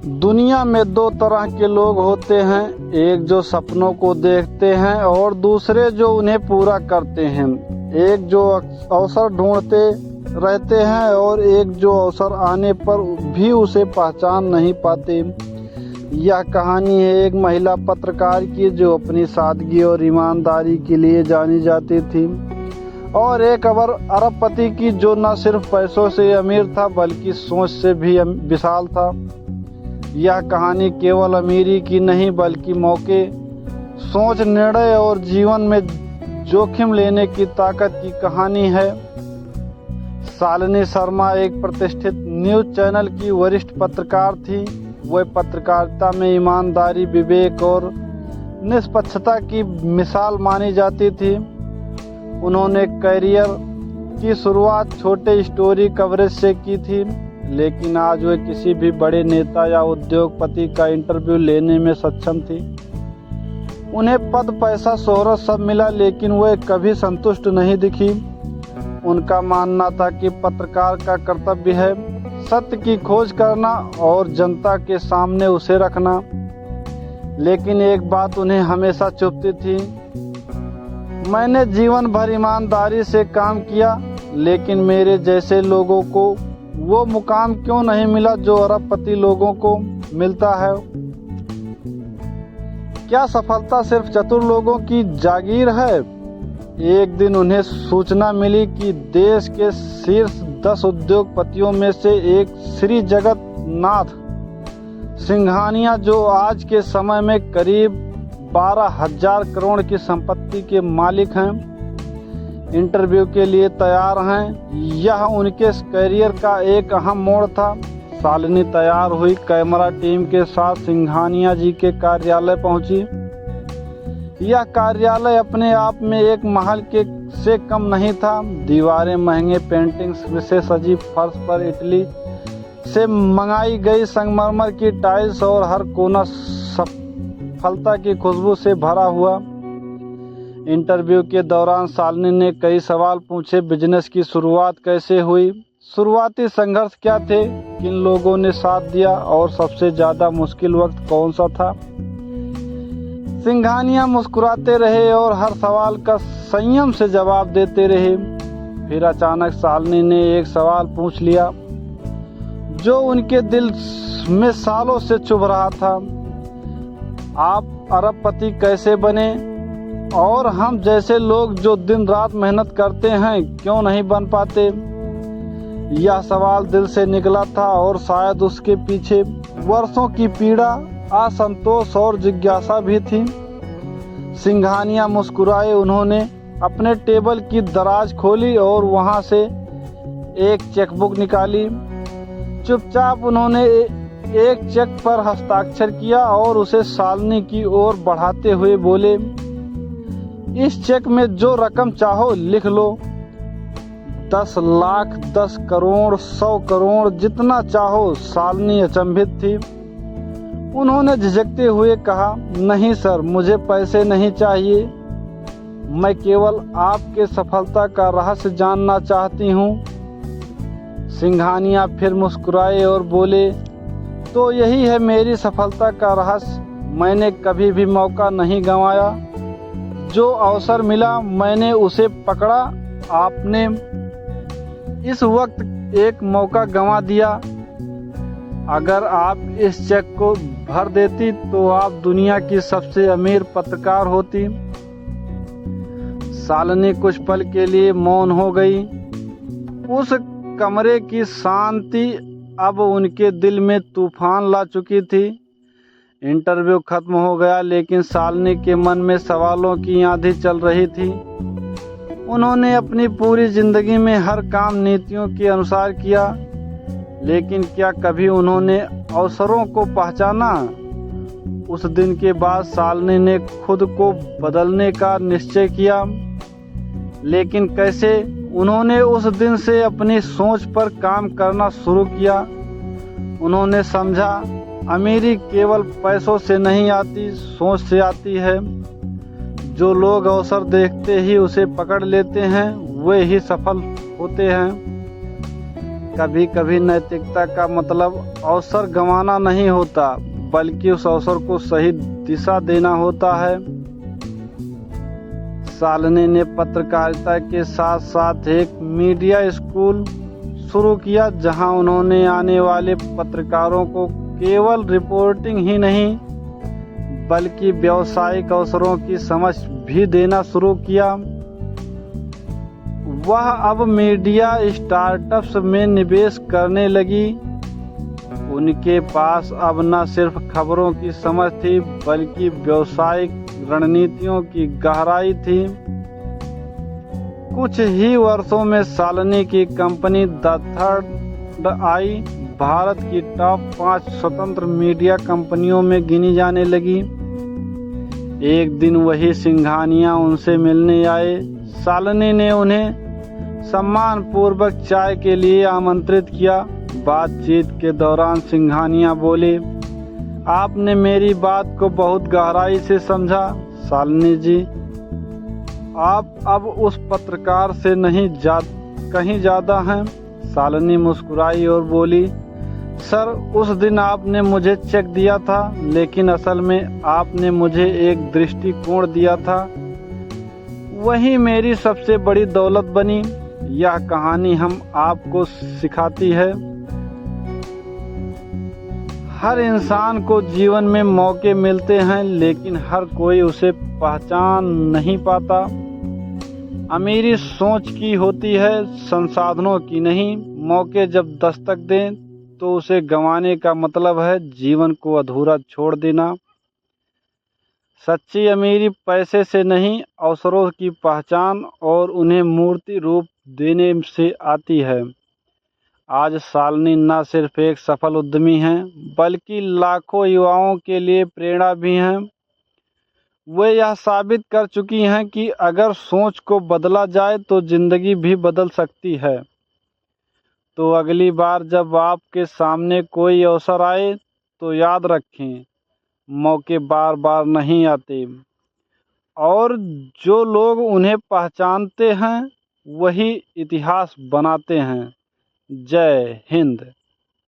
दुनिया में दो तरह के लोग होते हैं, एक जो सपनों को देखते हैं और दूसरे जो उन्हें पूरा करते हैं। एक जो अवसर ढूंढते रहते हैं और एक जो अवसर आने पर भी उसे पहचान नहीं पाते। यह कहानी है एक महिला पत्रकार की जो अपनी सादगी और ईमानदारी के लिए जानी जाती थी, और एक अरबपति की जो न सिर्फ पैसों से अमीर था बल्कि सोच से भी विशाल था। यह कहानी केवल अमीरी की नहीं बल्कि मौके, सोच, निर्णय और जीवन में जोखिम लेने की ताकत की कहानी है। शालिनी शर्मा एक प्रतिष्ठित न्यूज़ चैनल की वरिष्ठ पत्रकार थी। वह पत्रकारिता में ईमानदारी, विवेक और निष्पक्षता की मिसाल मानी जाती थी। उन्होंने करियर की शुरुआत छोटे स्टोरी कवरेज से की थी, लेकिन आज वे किसी भी बड़े नेता या उद्योगपति का इंटरव्यू लेने में सक्षम थी। उन्हें पद, पैसा, शोहरत सब मिला, लेकिन वे कभी संतुष्ट नहीं दिखी। उनका मानना था कि पत्रकार का कर्तव्य है सत्य की खोज करना और जनता के सामने उसे रखना। लेकिन एक बात उन्हें हमेशा चुभती थी, मैंने जीवन भर ईमानदारी से काम किया, लेकिन मेरे जैसे लोगों को वो मुकाम क्यों नहीं मिला जो अरबपति लोगों को मिलता है। क्या सफलता सिर्फ चतुर लोगों की जागीर है? एक दिन उन्हें सूचना मिली कि देश के शीर्ष 10 उद्योगपतियों में से एक श्री जगन्नाथ सिंघानिया, जो आज के समय में करीब 12,000 करोड़ की संपत्ति के मालिक हैं, इंटरव्यू के लिए तैयार हैं। यह उनके करियर का एक अहम मोड़ था। शालिनी तैयार हुई, कैमरा टीम के साथ सिंघानिया जी के कार्यालय पहुंची। यह कार्यालय अपने आप में एक महल के से कम नहीं था। दीवारें महंगे पेंटिंग्स से सजी, फर्श पर इटली से मंगाई गई संगमरमर की टाइल्स और हर कोना सफलता की खुशबू से भरा हुआ। इंटरव्यू के दौरान शालिनी ने कई सवाल पूछे। बिजनेस की शुरुआत कैसे हुई, शुरुआती संघर्ष क्या थे, किन लोगों ने साथ दिया और सबसे ज्यादा मुश्किल वक्त कौन सा था। सिंघानिया मुस्कुराते रहे और हर सवाल का संयम से जवाब देते रहे। फिर अचानक शालिनी ने एक सवाल पूछ लिया जो उनके दिल में सालों से चुभ रहा था, आप अरबपति कैसे बने और हम जैसे लोग जो दिन रात मेहनत करते हैं क्यों नहीं बन पाते। यह सवाल दिल से निकला था और शायद उसके पीछे वर्षों की पीड़ा, असंतोष और जिज्ञासा भी थी। सिंघानिया मुस्कुराए। उन्होंने अपने टेबल की दराज खोली और वहां से एक चेकबुक निकाली। चुपचाप उन्होंने एक चेक पर हस्ताक्षर किया और उसे शालिनी की ओर बढ़ाते हुए बोले, इस चेक में जो रकम चाहो लिख लो, 10 लाख, 10 करोड़, 100 करोड़, जितना चाहो। शालिनी अचंभित थी। उन्होंने झिझकते हुए कहा, नहीं सर, मुझे पैसे नहीं चाहिए, मैं केवल आपके सफलता का रहस्य जानना चाहती हूँ। सिंघानिया फिर मुस्कुराए और बोले, तो यही है मेरी सफलता का रहस्य। मैंने कभी भी मौका नहीं गंवाया, जो अवसर मिला मैंने उसे पकड़ा। आपने इस वक्त एक मौका गंवा दिया। अगर आप इस चेक को भर देती तो आप दुनिया की सबसे अमीर पत्रकार होती। शालिनी कुछ पल के लिए मौन हो गई। उस कमरे की शांति अब उनके दिल में तूफान ला चुकी थी। इंटरव्यू खत्म हो गया, लेकिन शालिनी के मन में सवालों की आंधी चल रही थी। उन्होंने अपनी पूरी जिंदगी में हर काम नीतियों के अनुसार किया, लेकिन क्या कभी उन्होंने अवसरों को पहचाना? उस दिन के बाद शालिनी ने खुद को बदलने का निश्चय किया, लेकिन कैसे? उन्होंने उस दिन से अपनी सोच पर काम करना शुरू किया। उन्होंने समझा, अमीरी केवल पैसों से नहीं आती, सोच से आती है। जो लोग अवसर देखते ही उसे पकड़ लेते हैं वे ही सफल होते हैं। कभी कभी नैतिकता का मतलब अवसर गंवाना नहीं होता, बल्कि उस अवसर को सही दिशा देना होता है। शालिनी ने पत्रकारिता के साथ साथ एक मीडिया स्कूल शुरू किया, जहां उन्होंने आने वाले पत्रकारों को केवल रिपोर्टिंग ही नहीं बल्कि व्यावसायिक अवसरों की समझ भी देना शुरू किया। वह अब मीडिया स्टार्टअप्स में निवेश करने लगी। उनके पास अब न सिर्फ खबरों की समझ थी बल्कि व्यावसायिक रणनीतियों की गहराई थी। कुछ ही वर्षों में शालिनी की कंपनी द थर्ड आई भारत की टॉप 5 स्वतंत्र मीडिया कंपनियों में गिनी जाने लगी। एक दिन वही सिंघानिया उनसे मिलने आए। शालिनी ने उन्हें सम्मान पूर्वक चाय के लिए आमंत्रित किया। बातचीत के दौरान सिंघानिया बोले, आपने मेरी बात को बहुत गहराई से समझा शालिनी जी। आप अब उस पत्रकार से नहीं कहीं ज्यादा हैं। शालिनी मुस्कुराई और बोली, सर उस दिन आपने मुझे चेक दिया था, लेकिन असल में आपने मुझे एक दृष्टिकोण दिया था। वही मेरी सबसे बड़ी दौलत बनी। यह कहानी हम आपको सिखाती है, हर इंसान को जीवन में मौके मिलते हैं, लेकिन हर कोई उसे पहचान नहीं पाता। अमीरी सोच की होती है, संसाधनों की नहीं। मौके जब दस्तक दें तो उसे गंवाने का मतलब है जीवन को अधूरा छोड़ देना। सच्ची अमीरी पैसे से नहीं, अवसरों की पहचान और उन्हें मूर्ति रूप देने से आती है। आज शालिनी न सिर्फ एक सफल उद्यमी हैं, बल्कि लाखों युवाओं के लिए प्रेरणा भी हैं। वे यह साबित कर चुकी हैं कि अगर सोच को बदला जाए तो जिंदगी भी बदल सकती है। तो अगली बार जब आपके सामने कोई अवसर आए तो याद रखें, मौके बार बार नहीं आते और जो लोग उन्हें पहचानते हैं वही इतिहास बनाते हैं। जय हिंद।